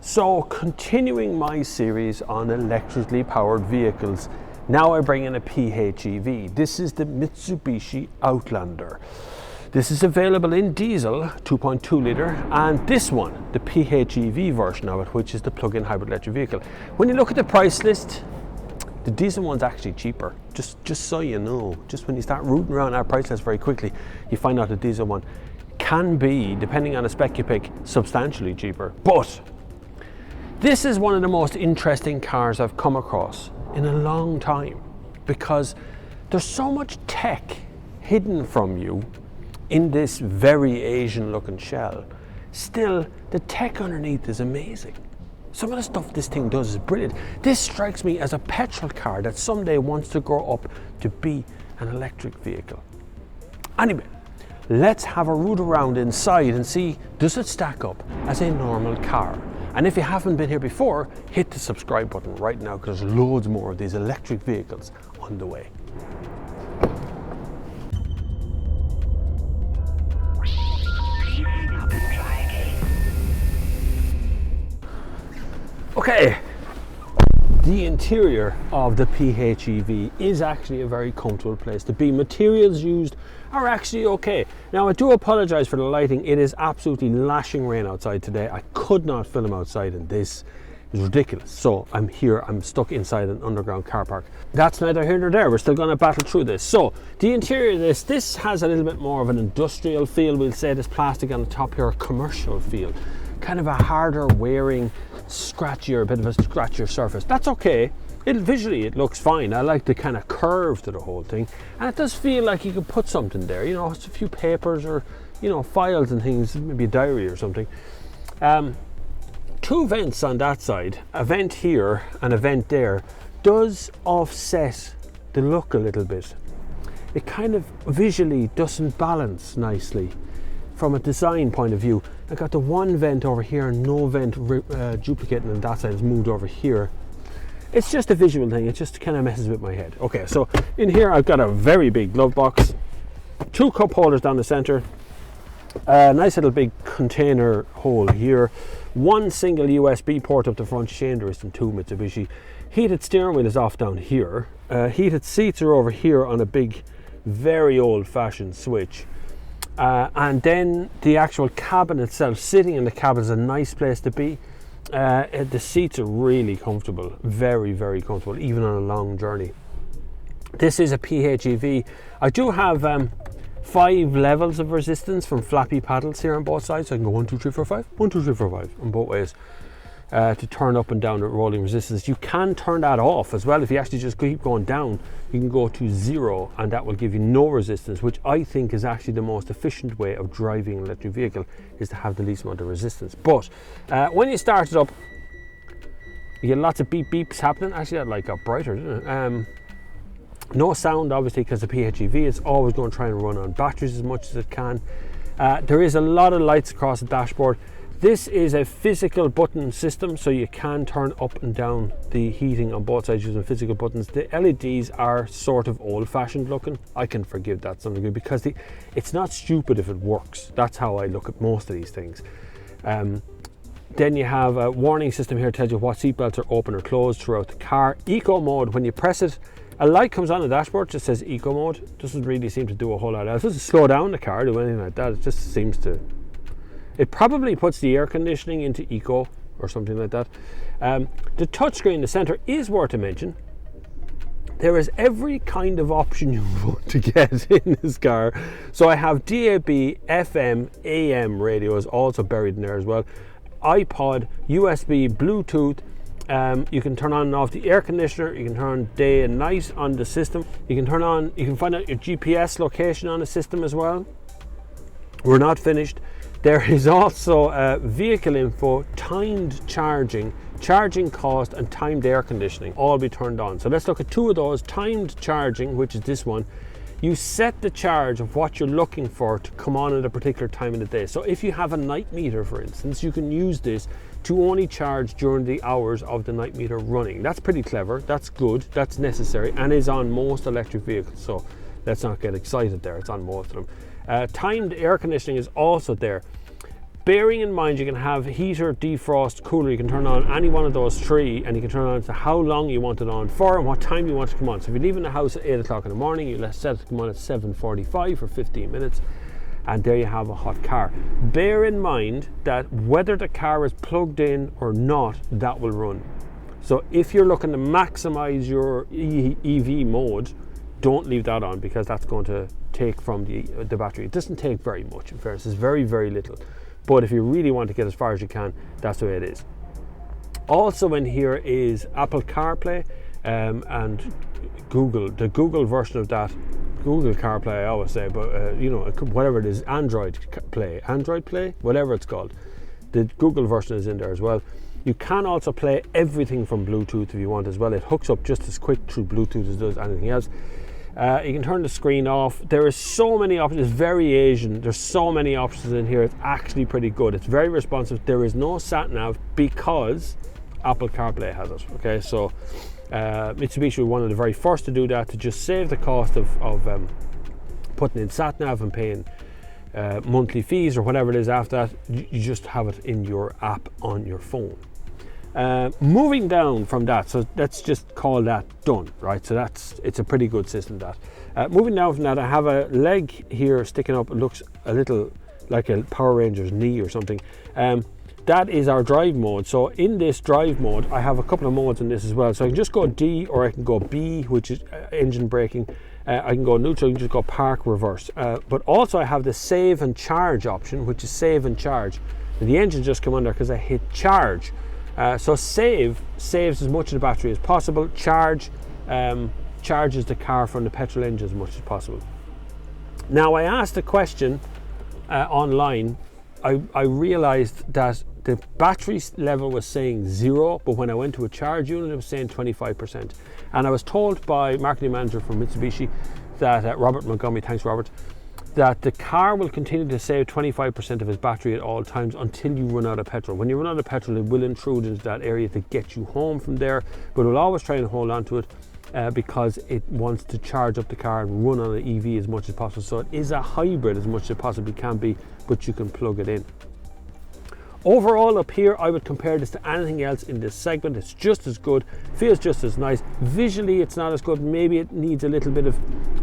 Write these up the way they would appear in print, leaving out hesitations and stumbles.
So, continuing my series on electrically powered vehicles, now I bring in a PHEV. This is the Mitsubishi Outlander. This is available in diesel, 2.2 litre, and this one, the PHEV version of it, which is the plug-in hybrid electric vehicle. When you look at the price list, the diesel one's actually cheaper. Just so you know, just when you start rooting around our price list very quickly, you find out the diesel one can be, depending on the spec you pick, substantially cheaper. But this is one of the most interesting cars I've come across in a long time, because there's so much tech hidden from you in this very Asian looking shell. Still, the tech underneath is amazing. Some of the stuff this thing does is brilliant. This strikes me as a petrol car that someday wants to grow up to be an electric vehicle. Anyway, let's have a root around inside and see, does it stack up as a normal car? And if you haven't been here before, hit the subscribe button right now, because there's loads more of these electric vehicles on the way. Okay, the interior of the PHEV is actually a very comfortable place to be. Materials used are actually okay. Now, I do apologize for the lighting. It is absolutely lashing rain outside today. I could not film outside, and this is ridiculous. So I'm here, I'm stuck inside an underground car park. That's neither here nor there. We're still going to battle through this. So the interior of this has a little bit more of an industrial feel. We'll say this plastic on the top here, a commercial feel. Kind of a harder wearing, scratchier, a bit of a scratchier surface. That's okay. Visually it looks fine. I like the kind of curve to the whole thing, and it does feel like you could put something there, you know, it's a few papers or, you know, files and things, maybe a diary or something. Two vents on that side, a vent here and a vent there, does offset the look a little bit. It kind of visually doesn't balance nicely from a design point of view. I got the one vent over here and no vent duplicating on that side is moved over here. It's just a visual thing. It just kind of messes with my head. Okay, so in here I've got a very big glove box, two cup holders down the center, a nice little big container hole here, one single USB port up the front, chain resistant, two Mitsubishi. Heated steering wheel is off down here. Heated seats are over here on a big, very old-fashioned switch. And then the actual cabin itself, sitting in the cabin is a nice place to be. The seats are really comfortable, very, very comfortable, even on a long journey. This is a PHEV. I do have 5 levels of resistance from flappy paddles here on both sides. So I can go 1, 2, 3, 4, 5, 1, 2, 3, 4, 5 on both ways to turn up and down the rolling resistance. You can turn that off as well. If you actually just keep going down, you can go to 0, and that will give you no resistance, which I think is actually the most efficient way of driving an electric vehicle, is to have the least amount of resistance. But when you start it up, you get lots of beep beeps happening. Actually, that light got brighter, didn't it? No sound, obviously, because the PHEV is always going to try and run on batteries as much as it can. There is a lot of lights across the dashboard. This is a physical button system, so you can turn up and down the heating on both sides using physical buttons. The LEDs are sort of old-fashioned looking. I can forgive that to some degree, because it's not stupid if it works. That's how I look at most of these things. Then you have a warning system here that tells you what seatbelts are open or closed throughout the car. Eco mode, when you press it, a light comes on the dashboard, just says eco mode. Doesn't really seem to do a whole lot else. It doesn't slow down the car, do anything like that. It just seems to... It probably puts the air conditioning into eco or something like that. The touchscreen in the center is worth a mention. There is every kind of option you want to get in this car. So I have DAB, FM, AM radios also buried in there as well. iPod, USB, Bluetooth. You can turn on and off the air conditioner. You can turn on day and night on the system. You can find out your GPS location on the system as well. We're not finished. There is also vehicle info, timed charging, charging cost, and timed air conditioning all be turned on. So let's look at 2 of those. Timed charging, which is this one. You set the charge of what you're looking for to come on at a particular time of the day. So if you have a night meter, for instance, you can use this to only charge during the hours of the night meter running. That's pretty clever, that's good, that's necessary, and is on most electric vehicles. So let's not get excited there, it's on most of them. Timed air conditioning is also there. bearing in mind you can have heater, defrost, cooler. You can turn on any one of those three, and you can turn on to how long you want it on for and what time you want it to come on. So if you're leaving the house at 8 o'clock in the morning, you set it to come on at 7:45 for 15 minutes, and there you have a hot car. Bear in mind that whether the car is plugged in or not, that will run. So if you're looking to maximize your EV mode, don't leave that on, because that's going to take from the battery. It doesn't take very much, in fairness, it's very, very little. But if you really want to get as far as you can, that's the way it is. Also in here is Apple CarPlay and Google, the Google version of that. Google CarPlay, I always say, but you know, whatever it is, Android Play, whatever it's called. The Google version is in there as well. You can also play everything from Bluetooth if you want as well. It hooks up just as quick through Bluetooth as it does anything else. You can turn the screen off. There is so many options. It's very Asian. There's so many options in here. It's actually pretty good. It's very responsive. There is no sat nav because Apple CarPlay has it. Okay, so Mitsubishi were one of the very first to do that, to just save the cost of putting in sat nav and paying monthly fees or whatever it is after that. You just have it in your app on your phone. Moving down from that, so let's just call that done, right? So it's a pretty good system, that. Moving down from that, I have a leg here sticking up. It looks a little like a Power Ranger's knee or something. That is our drive mode. So in this drive mode, I have a couple of modes in this as well. So I can just go D, or I can go B, which is engine braking. I can go neutral, I can just go park, reverse. But also I have the save and charge option, which is save and charge. And the engine just come on there because I hit charge. So save saves as much of the battery as possible. Charge charges the car from the petrol engine as much as possible. Now, I asked a question online. I realized that the battery level was saying 0, but when I went to a charge unit, it was saying 25%. And I was told by marketing manager from Mitsubishi, that Robert Montgomery, thanks Robert, that the car will continue to save 25% of its battery at all times until you run out of petrol. When you run out of petrol, it will intrude into that area to get you home from there, but we'll always try and hold on to it because it wants to charge up the car and run on an EV as much as possible. So it is a hybrid as much as it possibly can be, but you can plug it in. Overall up here, I would compare this to anything else in this segment. It's just as good, feels just as nice. Visually, it's not as good. Maybe it needs a little bit of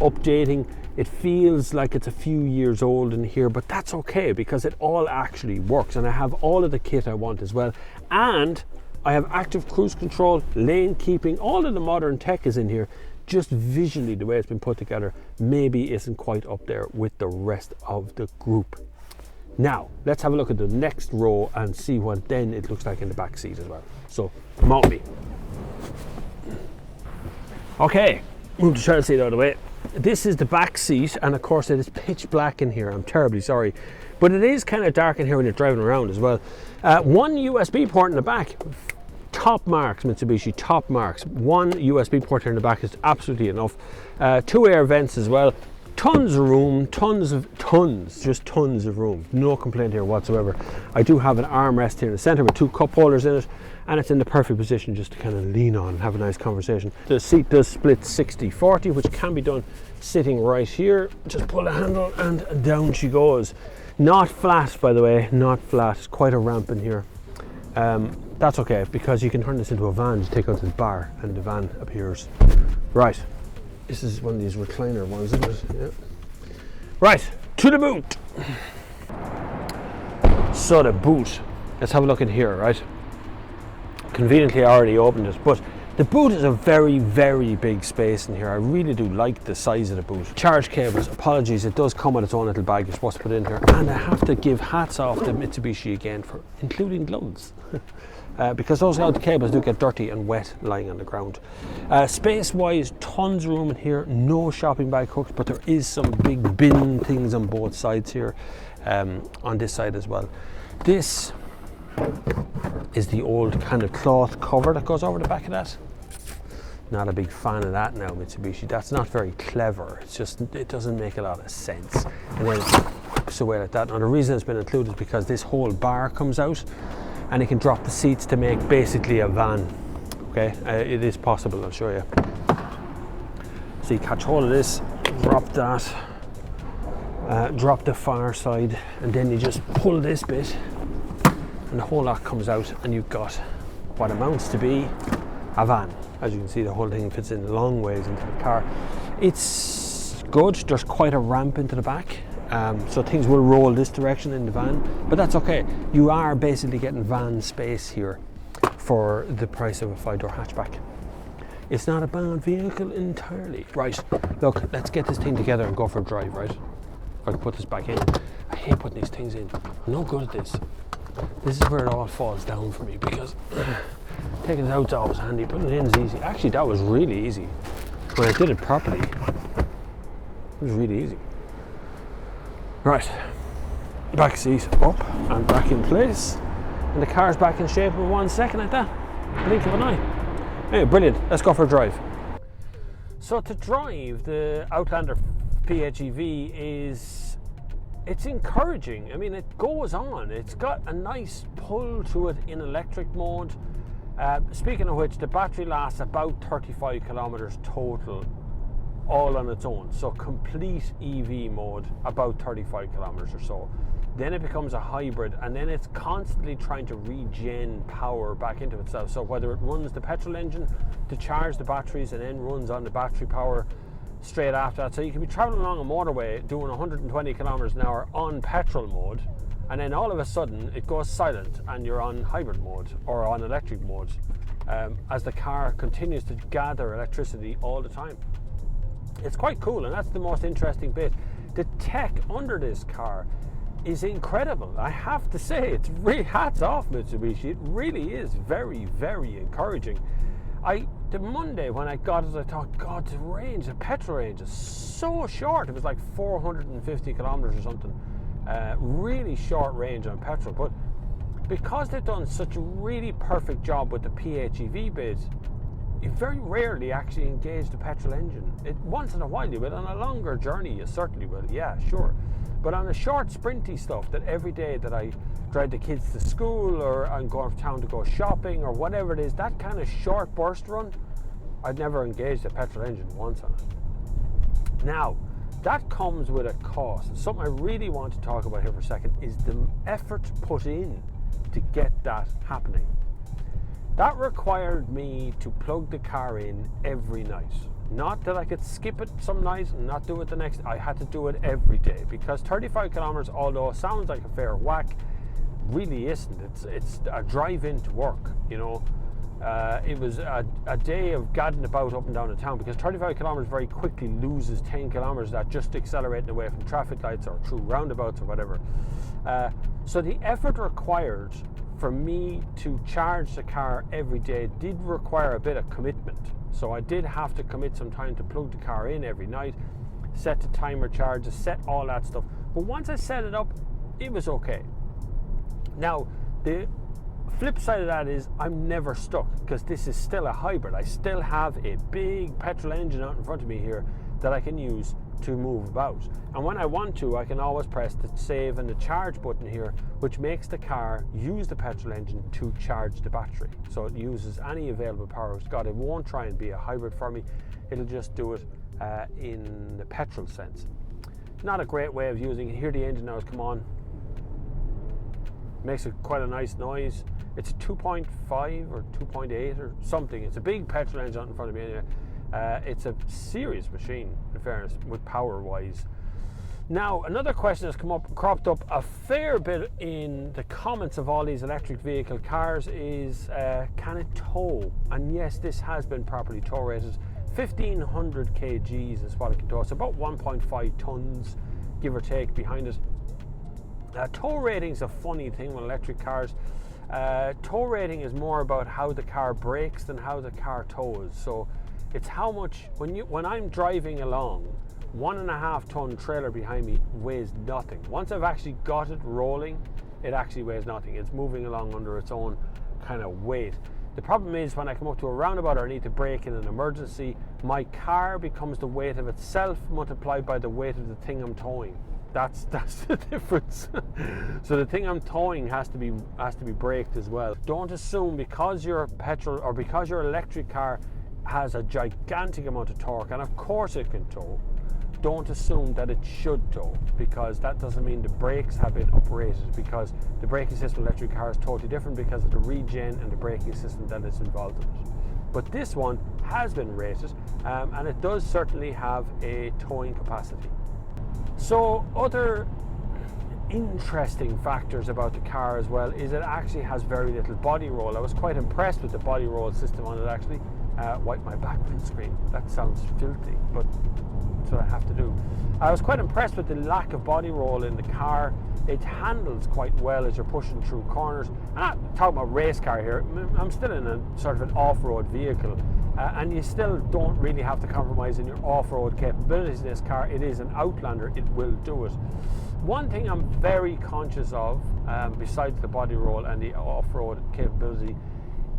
updating. It feels like it's a few years old in here, but that's okay because it all actually works. And I have all of the kit I want as well. And I have active cruise control, lane keeping, all of the modern tech is in here. Just visually, the way it's been put together maybe isn't quite up there with the rest of the group. Now, let's have a look at the next row and see what then it looks like in the back seat as well. So, come on with me. Okay, move the child seat out of the way. This is the back seat, and of course it is pitch black in here. I'm terribly sorry. But it is kind of dark in here when you're driving around as well. One USB port in the back. Top marks, Mitsubishi, top marks. One USB port here in the back is absolutely enough. 2 air vents as well. Tons of room, just tons of room. No complaint here whatsoever. I do have an armrest here in the center with 2 cup holders in it, and it's in the perfect position just to kind of lean on and have a nice conversation. The seat does split 60-40, which can be done sitting right here. Just pull the handle and down she goes. Not flat, by the way, not flat. It's quite a ramp in here. That's okay, because you can turn this into a van. Just take out this bar and the van appears. Right. This is one of these recliner ones, isn't it? Yeah. Right, to the boot. So the boot, let's have a look in here, right? Conveniently, I already opened it, but the boot is a very, very big space in here. I really do like the size of the boot. Charge cables, apologies, it does come with its own little bag you're supposed to put in here. And I have to give hats off to Mitsubishi again for including gloves. Because those cables do get dirty and wet lying on the ground. Space wise, tons of room in here, no shopping bag hooks, but there is some big bin things on both sides here, on this side as well. This is the old kind of cloth cover that goes over the back of that. Not a big fan of that now, Mitsubishi. That's not very clever. It's just, it doesn't make a lot of sense. And then it whips away like that. Now the reason it's been included is because this whole bar comes out and you can drop the seats to make basically a van. Okay, it is possible, I'll show you. So you catch hold of this, drop that, drop the far side, and then you just pull this bit and the whole lot comes out, and you've got what amounts to be a van. As you can see, the whole thing fits in long ways into the car. It's good. There's quite a ramp into the back, so things will roll this direction in the van, but that's okay. You are basically getting van space here for the price of a 5-door hatchback. It's not a bad vehicle entirely. Right, look, let's get this thing together and go for a drive, right? I can put this back in. I hate putting these things in. I'm no good at this. This is where it all falls down for me, because taking it out's always handy, putting it in is easy. Actually, that was really easy. When I did it properly, it was really easy. Right, back seat up and back in place. And the car's back in shape in 1 second like that. Blink of an eye. Anyway, brilliant. Let's go for a drive. So to drive the Outlander PHEV it's encouraging. I mean, it goes on. It's got a nice pull to it in electric mode. Speaking of which, the battery lasts about 35 kilometers total, all on its own. So complete EV mode, about 35 kilometers or so. Then it becomes a hybrid, and then it's constantly trying to regen power back into itself. So whether it runs the petrol engine to charge the batteries and then runs on the battery power straight after that. So you can be traveling along a motorway doing 120 kilometers an hour on petrol mode, and then all of a sudden it goes silent and you're on hybrid mode or on electric mode, as the car continues to gather electricity all the time. It's quite cool, and that's the most interesting bit. The tech under this car is incredible. I have to say, it's really, hats off Mitsubishi. It really is very, very encouraging. The Monday when I got it, I thought, God, the petrol range is so short. It was like 450 kilometers or something. Really short range on petrol. But because they've done such a really perfect job with the PHEV bit, you very rarely actually engage the petrol engine. Once in a while you will. On a longer journey you certainly will, yeah, sure. But on a short sprinty stuff, that every day that I drive the kids to school, or I'm going to town to go shopping, or whatever it is, that kind of short burst run, I'd never engaged the petrol engine once on it. Now, that comes with a cost. Something I really want to talk about here for a second is the effort put in to get that happening. That required me to plug the car in every night. Not that I could skip it some nights and not do it the next. I had to do it every day, because 35 kilometers, although it sounds like a fair whack, really isn't. It's a drive into work, you know. It was a day of gadding about up and down the town, because 35 kilometers very quickly loses 10 kilometers that just accelerating away from traffic lights or through roundabouts or whatever. So the effort required for me to charge the car every day did require a bit of commitment. So I did have to commit some time to plug the car in every night, set the timer charges, set all that stuff. But once I set it up, it was okay. Now, the flip side of that is I'm never stuck, because this is still a hybrid. I still have a big petrol engine out in front of me here that I can use to move about. And when I want to, I can always press the save and the charge button here, which makes the car use the petrol engine to charge the battery. So it uses any available power it's got. It won't try and be a hybrid for me. It'll just do it in the petrol sense. Not a great way of using it. Here the engine now has come on. Makes it quite a nice noise. It's 2.5 or 2.8 or something. It's a big petrol engine out in front of me anyway. It's a serious machine, in fairness, with power-wise. Now, another question that's cropped up a fair bit in the comments of all these electric vehicle cars is, can it tow? And yes, this has been properly tow rated. 1,500 kgs is what it can tow. It's about 1.5 tons, give or take, behind it. Tow rating's a funny thing with electric cars. Tow rating is more about how the car brakes than how the car tows. So it's how much, when I'm driving along, 1.5 ton trailer behind me weighs nothing. Once I've actually got it rolling, it actually weighs nothing. It's moving along under its own kind of weight. The problem is when I come up to a roundabout or I need to brake in an emergency, my car becomes the weight of itself multiplied by the weight of the thing I'm towing. That's the difference. So the thing I'm towing has to be braked as well. Don't assume because your petrol or because your electric car has a gigantic amount of torque, and of course it can tow, don't assume that it should though, because that doesn't mean the brakes have been uprated, because the braking system of electric car is totally different because of the regen and the braking system that is involved in it. But this one has been rated, and it does certainly have a towing capacity. So other interesting factors about the car as well is it actually has very little body roll. I was quite impressed with the body roll system on it actually. Wipe my back windscreen. That sounds filthy, but that's what I have to do. I was quite impressed with the lack of body roll in the car. It handles quite well as you're pushing through corners. I'm not talking about race car here. I'm still in a sort of an off-road vehicle, and you still don't really have to compromise in your off-road capabilities in this car. It is an Outlander. It will do it. One thing I'm very conscious of, besides the body roll and the off-road capability,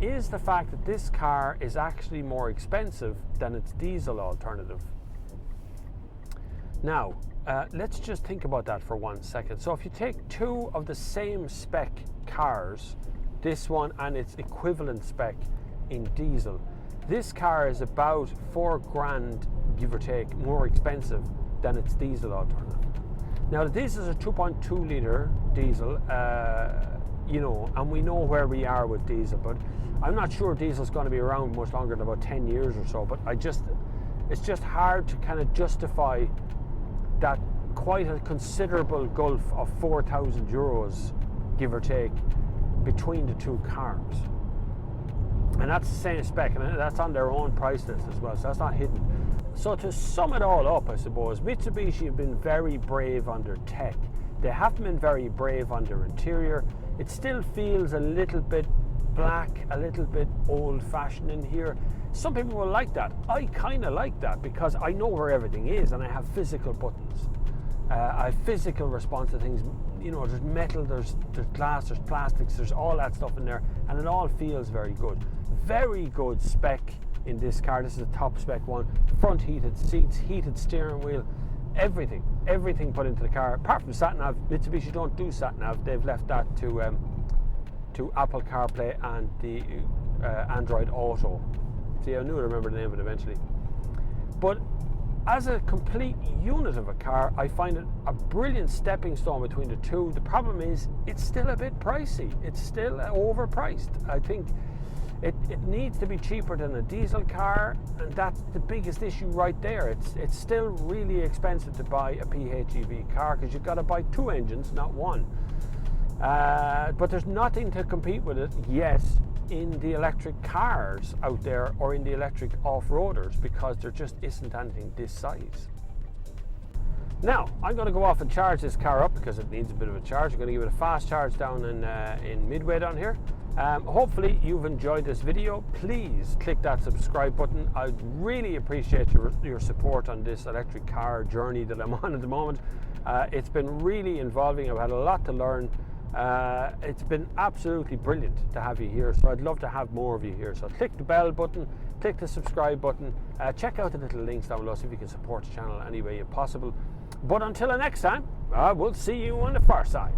is the fact that this car is actually more expensive than its diesel alternative. Now, let's just think about that for 1 second. So if you take two of the same spec cars, this one and its equivalent spec in diesel, this car is about $4,000, give or take, more expensive than its diesel alternative. Now, this is a 2.2 litre diesel, and we know where we are with diesel, but I'm not sure diesel's going to be around much longer than about 10 years or so, but it's just hard to kind of justify that quite a considerable gulf of €4,000, give or take, between the two cars. And that's the same spec, and that's on their own price list as well, so that's not hidden. So to sum it all up, I suppose, Mitsubishi have been very brave on their tech. They haven't been very brave on their interior. It still feels a little bit black, a little bit old-fashioned in here. Some people will like that. I kind of like that because I know where everything is and I have physical buttons. I have physical response to things. There's metal, there's glass, there's plastics, there's all that stuff in there, and it all feels very good. Very good spec in this car. This is a top spec one. Front heated seats, heated steering wheel, everything put into the car. Apart from sat-nav, Mitsubishi don't do sat-nav. They've left that to Apple CarPlay and the Android Auto. See, I knew I'd remember the name of it eventually. But as a complete unit of a car, I find it a brilliant stepping stone between the two. The problem is it's still a bit pricey. It's still overpriced. I think it needs to be cheaper than a diesel car, and that's the biggest issue right there. It's still really expensive to buy a PHEV car because you've got to buy two engines, not one. But there's nothing to compete with it yet in the electric cars out there or in the electric off-roaders, because there just isn't anything this size. Now, I'm going to go off and charge this car up because it needs a bit of a charge. I'm going to give it a fast charge down in Midway down here. Hopefully you've enjoyed this video. Please click that subscribe button. I'd really appreciate your support on this electric car journey that I'm on at the moment. It's been really involving. I've had a lot to learn. It's been absolutely brilliant to have you here, so I'd love to have more of you here. So click the bell button, click the subscribe button, check out the little links down below, see if you can support the channel any way possible. But until the next time, we'll see you on the far side.